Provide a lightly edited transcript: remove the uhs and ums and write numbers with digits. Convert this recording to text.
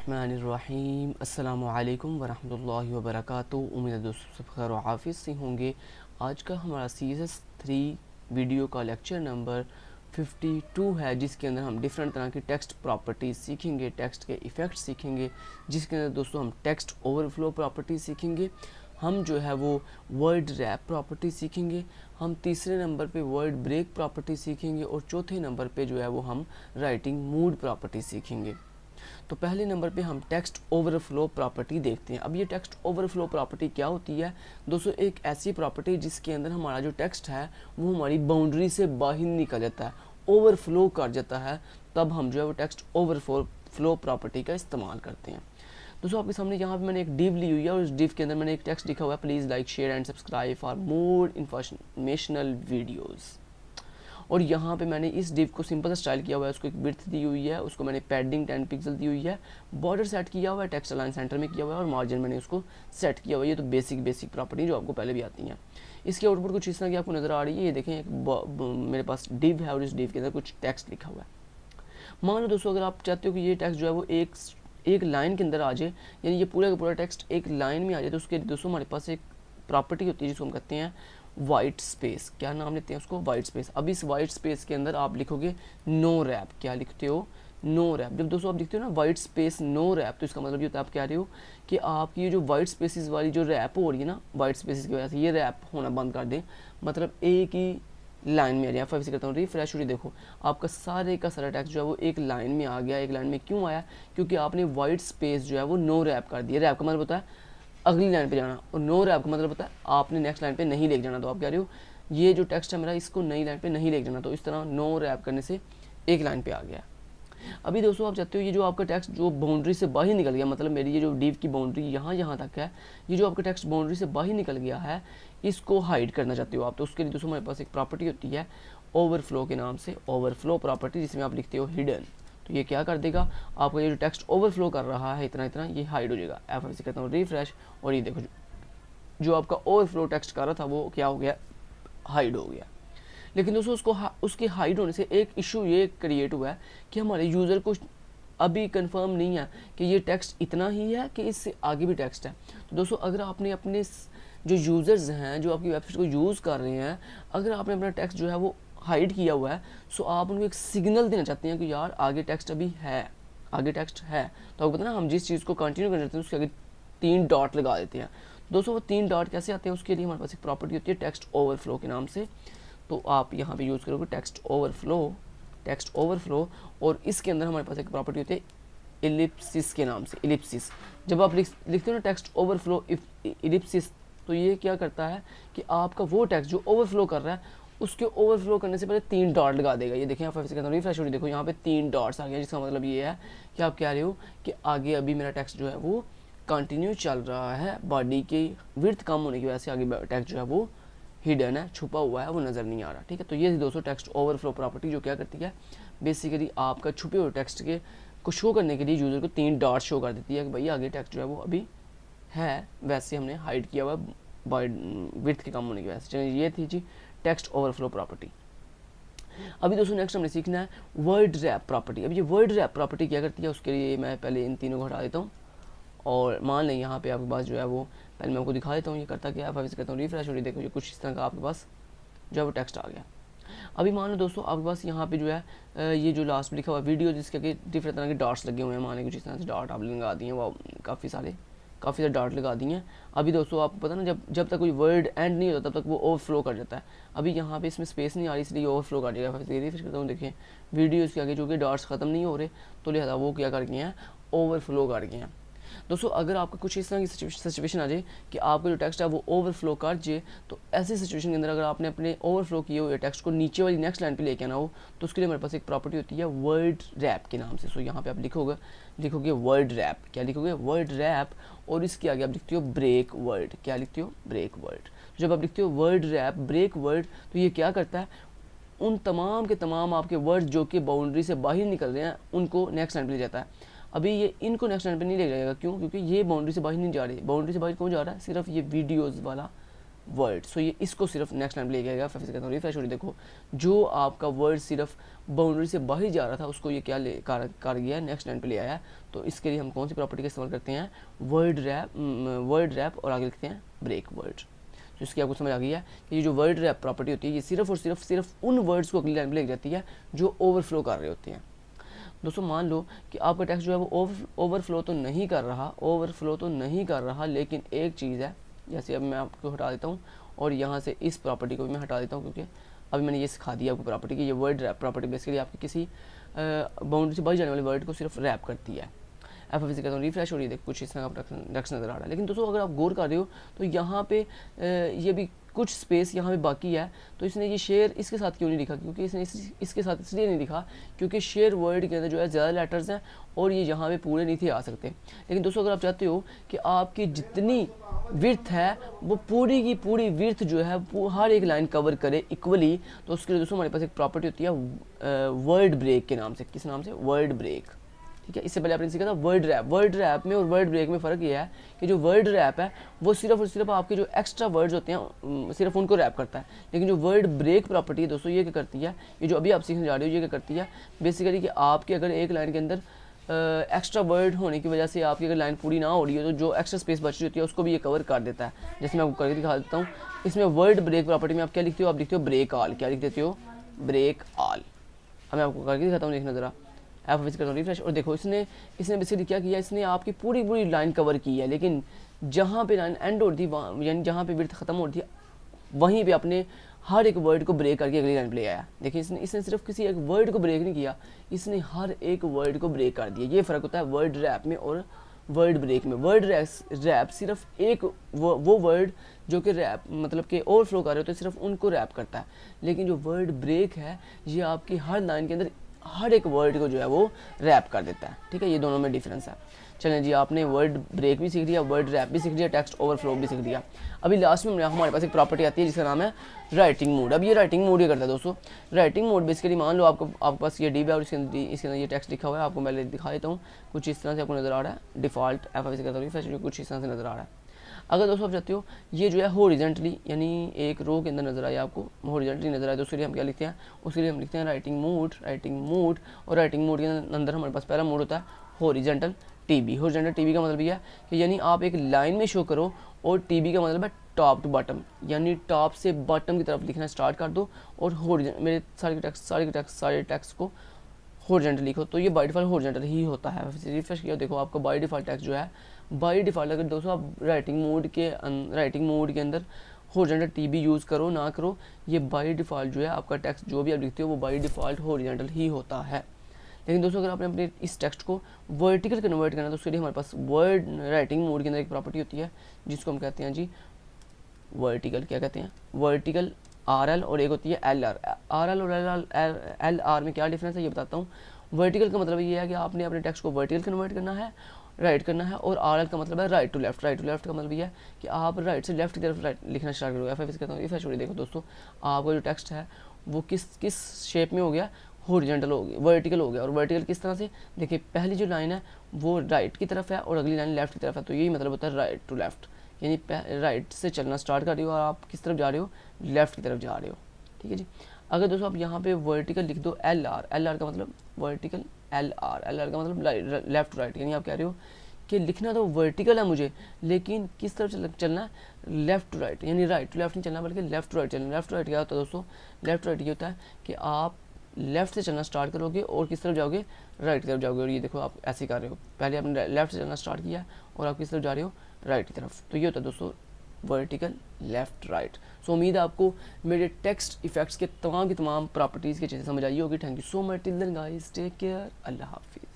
बिस्मिल्लाहिर्रहमानिर्रहीम। अस्सलामु अलैकुम वरहमतुल्लाहि वबरकातुहू। उम्मीद है दोस्तों सब खैर और आफियत से होंगे। आज का हमारा CS3 वीडियो का लेक्चर नंबर 52 है, जिसके अंदर हम डिफरेंट तरह की टेक्स्ट प्रॉपर्टीज़ सीखेंगे, टेक्स्ट के इफ़ेक्ट्स सीखेंगे, जिसके अंदर दोस्तों हम टेक्स्ट ओवरफ्लो प्रॉपर्टी सीखेंगे, हम जो है वो वर्ड रैप प्रॉपर्टी सीखेंगे, हम तीसरे नंबर पे वर्ड ब्रेक प्रॉपर्टी सीखेंगे और चौथे नंबर पे जो है वो हम राइटिंग मूड प्रॉपर्टी सीखेंगे। तो पहले नंबर पे हम टेक्स्ट ओवरफ्लो प्रॉपर्टी देखते हैं। अब ये टेक्स्ट ओवरफ्लो प्रॉपर्टी क्या होती है दोस्तों? एक ऐसी प्रॉपर्टी जिसके अंदर हमारा जो टेक्स्ट है वो हमारी बाउंड्री से बाहर निकल जाता है, ओवरफ्लो कर जाता है, तब हम जो है वो टेक्स्ट ओवरफ्लो प्रॉपर्टी का इस्तेमाल करते हैं। दोस्तों आपके सामने यहाँ पे मैंने एक डिव ली हुई है और उस डिव के अंदर मैंने एक टेक्स्ट लिखा हुआ है, please like share and subscribe for more informational videos. और यहाँ पे मैंने इस डिव को सिंपल स्टाइल किया हुआ है, उसको एक विड्थ दी हुई है, उसको मैंने पैडिंग 10 पिक्सल दी हुई है, बॉर्डर सेट किया हुआ है, टेक्स्ट अलाइन सेंटर में किया हुआ है और मार्जिन मैंने उसको सेट किया हुआ है। ये तो बेसिक प्रॉपर्टी जो आपको पहले भी आती हैं। इसकी आउटपुट कुछ इस तरह की आपको नज़र आ रही है। ये देखें, मेरे पास डिव है और इस डिव के अंदर कुछ टेक्स्ट लिखा हुआ है। मान लो दोस्तों अगर आप चाहते हो कि ये टेक्स्ट जो है वो एक लाइन के अंदर आ जाए, यानी ये पूरा का पूरा टेक्स्ट एक लाइन में आ जाए, तो उसके दोस्तों हमारे पास एक प्रॉपर्टी होती है जिसको हम कहते हैं वाइट स्पेस। क्या नाम लेते हैं उसको? White space. अब इस वाइट स्पेस के अंदर आप लिखोगे नो रैप। क्या लिखते हो? No rap. जब दोस्तों आप लिखते हो ना वाइट स्पेस नो रैप, तो इसका मतलब ये होता है आप कह रहे हो कि आपकी ये जो वाइट स्पेसिस वाली जो रैप हो रही है ना, वाइट स्पेसिस की वजह से ये रैप होना बंद कर दें, मतलब एक ही लाइन में आ जाए। फिर से करता हूँ रिफ्रेश, और देखो आपका सारे का सारा टेक्स्ट जो है वो एक लाइन में आ गया। एक लाइन में क्यों आया? क्योंकि आपने वाइट स्पेस जो है वो नो रैप कर दिया। रैप का मतलब होता है अगली लाइन पे जाना, और नो रैप का मतलब होता है आपने नेक्स्ट लाइन पे नहीं लेके जाना। तो आप कह रहे हो ये जो टेक्स्ट है मेरा, इसको नई लाइन पे नहीं लेके जाना, तो इस तरह नो रैप करने से एक लाइन पे आ गया। अभी दोस्तों आप चाहते हो ये जो आपका टेक्स्ट जो बाउंड्री से बाहर निकल गया, मतलब मेरी ये जो डिव की बाउंड्री यहाँ तक है, ये जो आपका टेक्स्ट बाउंड्री से बाहर निकल गया है, इसको हाइड करना चाहते हो आप, तो उसके लिए दोस्तों हमारे पास एक प्रॉपर्टी होती है ओवरफ्लो के नाम से, ओवरफ्लो प्रॉपर्टी, जिसमें आप लिखते हो हिडन। तो ये क्या कर देगा, आपका ये जो टेक्स्ट ओवरफ्लो कर रहा है इतना इतना, ये हाइड हो जाएगा। F5 से करता हूँ रिफ्रेश, और ये देखो जो आपका ओवरफ्लो टेक्स्ट कर रहा था वो क्या हो गया? हाइड हो गया। लेकिन दोस्तों उसके हाइड होने से एक इशू ये क्रिएट हुआ है कि हमारे यूज़र को अभी कंफर्म नहीं है कि ये टेक्स्ट इतना ही है कि इससे आगे भी टेक्स्ट है। तो दोस्तों अगर आपने अपने जो यूज़र्स हैं जो आपकी वेबसाइट को यूज़ कर रहे हैं, अगर आपने अपना टेक्स्ट जो है वो हाइड किया हुआ है, सो आप उनको एक सिग्नल देना चाहते हैं कि यार आगे टेक्स्ट अभी है, आगे टेक्स्ट है। तो आपको पता ना, हम जिस चीज़ को कंटिन्यू करना चाहते हैं उसके आगे 3 डॉट लगा देते हैं। दोस्तों वो 3 डॉट कैसे आते हैं? उसके लिए हमारे पास एक प्रॉपर्टी होती है टेक्स्ट ओवरफ्लो के नाम से। तो आप यहाँ पे यूज़ करोगे टेक्स्ट ओवरफ्लो, और इसके अंदर हमारे पास एक प्रॉपर्टी होती है इलिप्सिस के नाम से, इलिप्सिस। जब आप लिखते हो ना टेक्स्ट ओवरफ्लो इलिप्सिस, तो ये क्या करता है कि आपका वो टेक्स्ट जो ओवरफ्लो कर रहा है उसके ओवरफ्लो करने से पहले 3 डॉट लगा देगा। ये देखें, आप फिर से कहता हूँ रिफ्रेश, देखो यहाँ पे 3 डॉट्स आ गया, जिसका मतलब ये है कि आप कह रहे हो कि आगे अभी मेरा टेक्स्ट जो है वो कंटिन्यू चल रहा है, बॉडी की विड्थ कम होने की वजह से आगे टेक्स्ट जो है वो हिडन है, छुपा हुआ है, वो नज़र नहीं आ रहा। ठीक है, तो ये दोस्तों टेक्स्ट ओवरफ्लो प्रॉपर्टी जो क्या करती है, बेसिकली आपका छुपे हुए टेक्स्ट के को शो करने के लिए यूज़र को 3 डॉट शो कर देती है कि भाई आगे टेक्स्ट जो है वो अभी है, वैसे हमने हाइड किया हुआ बाय विड्थ के कम होने की वजह से। चलिए ये थी जी टेक्स्ट ओवरफ्लो प्रॉपर्टी। अभी दोस्तों नेक्स्ट हमने सीखना है वर्ड रैप प्रॉपर्टी। अब ये वर्ड रैप प्रॉपर्टी क्या करती है, उसके लिए मैं पहले इन तीनों को हटा देता हूँ, और मान लें यहाँ पे आपके पास जो है वो, पहले मैं आपको दिखा देता हूँ ये करता क्या है। F5 से करता हूँ रिफ्रेश, और ये देखो ये कुछ इस तरह का आपके पास जो है वो टेक्स्ट आ गया। अभी मान लो दोस्तों आपके पास यहाँ पे जो है ये जो लास्ट में लिखा हुआ वीडियो, जिसके आगे डिफरेंट तरह के डॉट्स लगे हुए हैं, माने कुछ इस तरह से डॉट आपने लगा दिए हैं, वो काफ़ी सारे डॉट लगा दिए हैं। अभी दोस्तों आपको पता ना, जब तक कोई वर्ड एंड नहीं होता तब तक वो ओवरफ्लो कर जाता है। अभी यहाँ पे इसमें स्पेस नहीं आ रही, इसलिए ओवरफ्लो कर जाएगा। फिर करता हूँ, देखें वीडियो के आगे जो कि डॉट्स ख़त्म नहीं हो रहे, तो लिहाजा वो क्या कर गए हैं, ओवरफ्लो कर गए हैं। दोस्तों अगर आपका कुछ इस तरह की सिचुएशन आ जाए कि आपका जो टेक्स्ट है वो ओवरफ्लो कर जाए, तो ऐसी सिचुएशन के अंदर अगर आपने अपने ओवरफ्लो किए हुए टेक्स्ट को नीचे वाली नेक्स्ट लाइन पे लेके आना हो, तो उसके लिए हमारे पास एक प्रॉपर्टी होती है वर्ड रैप के नाम से। सो यहाँ पे आप लिखोगे वर्ड रैप। क्या लिखोगे? वर्ड रैप, और इसके आगे आप लिखते हो ब्रेक वर्ड। क्या लिखते हो? Break word. जब आप लिखते हो वर्ड रैप ब्रेक वर्ड, तो ये क्या करता है, उन तमाम के तमाम आपके वर्ड जो कि बाउंड्री से बाहर निकल रहे हैं उनको नेक्स्ट लाइन पे ले जाता है। अभी ये इनको नेक्स्ट लाइन पे नहीं ले जाएगा, क्यों? क्योंकि ये बाउंड्री से बाहर नहीं जा रही। बाउंड्री से बाहर कौन जा रहा है? सिर्फ ये वीडियोस वाला वर्ड। सो ये इसको सिर्फ नेक्स्ट लाइन पे ले जाएगा। फिर से कहता हूँ रिफ्रेश हो, देखो जो आपका वर्ड सिर्फ बाउंड्री से बाहर जा रहा था उसको ये क्या ले कर गया, नेक्स्ट लाइन पे ले आया। तो इसके लिए हम कौन सी प्रॉपर्टी का इस्तेमाल करते हैं, वर्ड रैप और आगे लिखते हैं ब्रेक वर्ड। तो इसकी आपको समझ आ गई है कि ये जो वर्ड रैप प्रॉपर्टी होती है ये सिर्फ और सिर्फ उन वर्ड्स को अगली लाइन पे ले जाती है जो ओवरफ्लो कर रहे होते हैं। दोस्तों मान लो कि आपका टेक्स्ट जो है वो ओवरफ्लो तो नहीं कर रहा, लेकिन एक चीज़ है, जैसे अब मैं आपको हटा देता हूँ और यहाँ से इस प्रॉपर्टी को भी मैं हटा देता हूँ, क्योंकि अभी मैंने ये सिखा दिया आपको प्रॉपर्टी की। ये वर्ड रैप प्रॉपर्टी बेसिकली आपकी किसी बाउंड्री से बाहर जाने वाले वर्ड को सिर्फ रैप करती है। एफ एफ कहता हूँ रिफ्रेश हो रही है, देखो कुछ इस तरह का टेक्स्ट नज़र आ रहा है। लेकिन दोस्तों अगर आप गौर कर रहे हो तो यहाँ पे ये भी कुछ स्पेस यहाँ पे बाकी है। तो इसने ये शेयर इसके साथ क्यों नहीं लिखा, क्योंकि इसने इसके साथ इसलिए नहीं लिखा क्योंकि शेयर वर्ड के अंदर जो है ज़्यादा लेटर्स हैं और ये यहाँ पे पूरे नहीं थे आ सकते। लेकिन दोस्तों अगर आप चाहते हो कि आपकी जितनी विड्थ है वो पूरी की पूरी विड्थ जो है वो हर एक लाइन कवर करे इक्वली, तो उसके लिए दोस्तों हमारे पास एक प्रॉपर्टी होती है वर्ड ब्रेक के नाम से। किस नाम से, वर्ड ब्रेक। ठीक है, इससे पहले आपने सीखा था वर्ड रैप। वर्ड रैप में और वर्ड ब्रेक में फ़र्क ये है कि जो वर्ड रैप है वो सिर्फ और सिर्फ आपके जो एक्स्ट्रा वर्ड्स होते हैं सिर्फ उनको रैप करता है। लेकिन जो वर्ड ब्रेक प्रॉपर्टी है दोस्तों ये क्या करती है, ये जो अभी आप सीखने जा रहे हो ये क्या करती है बेसिकली कि आपके अगर एक लाइन के अंदर एक्स्ट्रा वर्ड होने की वजह से आपकी अगर लाइन पूरी ना हो रही है तो जो एक्स्ट्रा स्पेस बच रही होती है उसको भी ये कवर कर देता है। जैसे मैं आपको करके दिखा देता हूँ, इसमें वर्ड ब्रेक प्रॉपर्टी में आप क्या लिखते हो, आप लिखते हो ब्रेक ऑल। क्या लिख देते हो, ब्रेक ऑल। अब मैं आपको करके दिखाता हूँ, देखना ज़रा। एफ करता हूँ रिफ्रेश और देखो इसने बेसिकली क्या किया, इसने आपकी पूरी लाइन कवर की है, लेकिन जहाँ पे लाइन एंड होती थी यानी जहाँ पे विड्थ खत्म होती है वहीं पे अपने हर एक वर्ड को ब्रेक करके अगली लाइन पे ले आया। देखिए इसने सिर्फ किसी एक वर्ड को ब्रेक नहीं किया, इसने हर एक वर्ड को ब्रेक कर दिया। ये फ़र्क होता है वर्ड रैप में और वर्ड ब्रेक में। वर्ड रैप सिर्फ एक वो वर्ड जो कि रैप मतलब कि ओवरफ्लो कर रहे होते हैं सिर्फ उनको रैप करता है, लेकिन जो वर्ड ब्रेक है ये आपकी हर लाइन के अंदर हर एक वर्ड को जो है वो रैप कर देता है। ठीक है, ये दोनों में डिफरेंस है। चलें जी, आपने वर्ड ब्रेक भी सीख लिया, वर्ड रैप भी सीख लिया, टेक्स्ट ओवरफ्लो भी सीख लिया। अभी लास्ट में हमारे पास एक प्रॉपर्टी आती है जिसका नाम है राइटिंग मोड। अब ये राइटिंग मोड ये करता है दोस्तों, राइटिंग मोड बेसिकली मान लो आपके पास ये डिव है और इसके अंदर ये टेक्स्ट लिखा हुआ है। आपको मैं दिखा देता हूँ, कुछ इस तरह से आपको नज़र आ रहा है। डिफ़ॉल्ट एफ से करता हूँ फिर कुछ इस तरह से नज़र आ रहा है। अगर दोस्तों आप चाहते हो ये जो है हॉरिजॉन्टली यानी एक रो के अंदर नजर आए, आपको हॉरिजॉन्टली नजर आए, तो उसके लिए हम क्या लिखते हैं, उसके लिए हम लिखते हैं राइटिंग मोड। और राइटिंग मोड के अंदर हमारे पास पहला मोड होता है हॉरिजॉन्टल टीबी। हॉरिजॉन्टल टीबी का मतलब यह है कि यानी आप एक लाइन में शो करो, और टीबी का मतलब है टॉप टू बॉटम, यानी टॉप से बॉटम की तरफ लिखना स्टार्ट कर दो और मेरे सारे टेक्स्ट को हॉरिजॉन्टल लिखो। तो ये बाय डिफ़ॉल्ट हॉरिजॉन्टल ही होता है। रिफ्रेश किया देखो आपका बाय डिफ़ॉल्ट टेक्स्ट जो है बाय डिफ़ॉल्ट, अगर दोस्तों आप राइटिंग मोड के अंदर हॉरिजॉन्टल टीबी यूज़ करो ना करो, ये बाय डिफ़ॉल्ट जो है आपका टेक्स्ट जो भी आप लिखते हो वो बाय डिफ़ॉल्ट हॉरिजॉन्टल ही होता है। लेकिन दोस्तों अगर आपने अपने इस टेक्स्ट को वर्टिकल कन्वर्ट करना है तो उसके लिए हमारे पास वर्ड राइटिंग मोड के अंदर एक प्रॉपर्टी होती है जिसको हम कहते हैं जी वर्टिकल। क्या कहते हैं, वर्टिकल RL, और एक होती है LR। RL और LR में क्या डिफरेंस है ये बताता हूँ। वर्टिकल का मतलब ये है कि आपने अपने टेक्स्ट को वर्टिकल कन्वर्ट करना है, राइट करना है, और RL का मतलब है right to left. Right to left का मतलब ये है कि आप राइट से लेफ्ट की तरफ लिखना स्टार्ट करोगे। एफ कहता हूँ इफ देखो दोस्तों, आपका जो टेक्स्ट है वो किस शेप में हो गया, हॉरिजॉन्टल हो गया, वर्टिकल हो गया। और वर्टिकल किस तरह से, देखिए पहली जो लाइन है वो राइट की तरफ है और अगली लाइन लेफ्ट की तरफ है, तो यही मतलब होता है राइट टू लेफ्ट, यानी राइट से चलना स्टार्ट कर रहे हो और आप किस तरफ जा रहे हो, लेफ्ट की तरफ जा रहे हो। ठीक है जी। अगर दोस्तों आप यहाँ पे वर्टिकल लिख दो LR का मतलब वर्टिकल, LR का मतलब लेफ्ट राइट, यानी आप कह रहे हो कि लिखना तो वर्टिकल है मुझे, लेकिन किस तरफ चलना है, लेफ्ट टू राइट, यानी राइट टू लेफ्ट नहीं चलना बल्कि लेफ्ट टू राइट चलना। लेफ्ट टू राइट क्या होता है दोस्तों, लेफ्ट राइट ये होता है कि आप लेफ्ट से चलना स्टार्ट करोगे और किस तरफ जाओगे, राइट की तरफ जाओगे। और ये देखो आप ऐसे कर रहे हो, पहले आपने लेफ्ट से चलना स्टार्ट किया और आप किस तरफ जा रहे हो, राइट की तरफ। तो ये होता है दोस्तों वर्टिकल, लेफ्ट, राइट। सो उम्मीद है आपको मेरे टेक्स्ट इफेक्ट्स के तमाम की तमाम प्रॉपर्टीज़ की चीज़ें समझ आई होगी। Thank you so much, till then guys, take care, अल्लाह हाफिज़।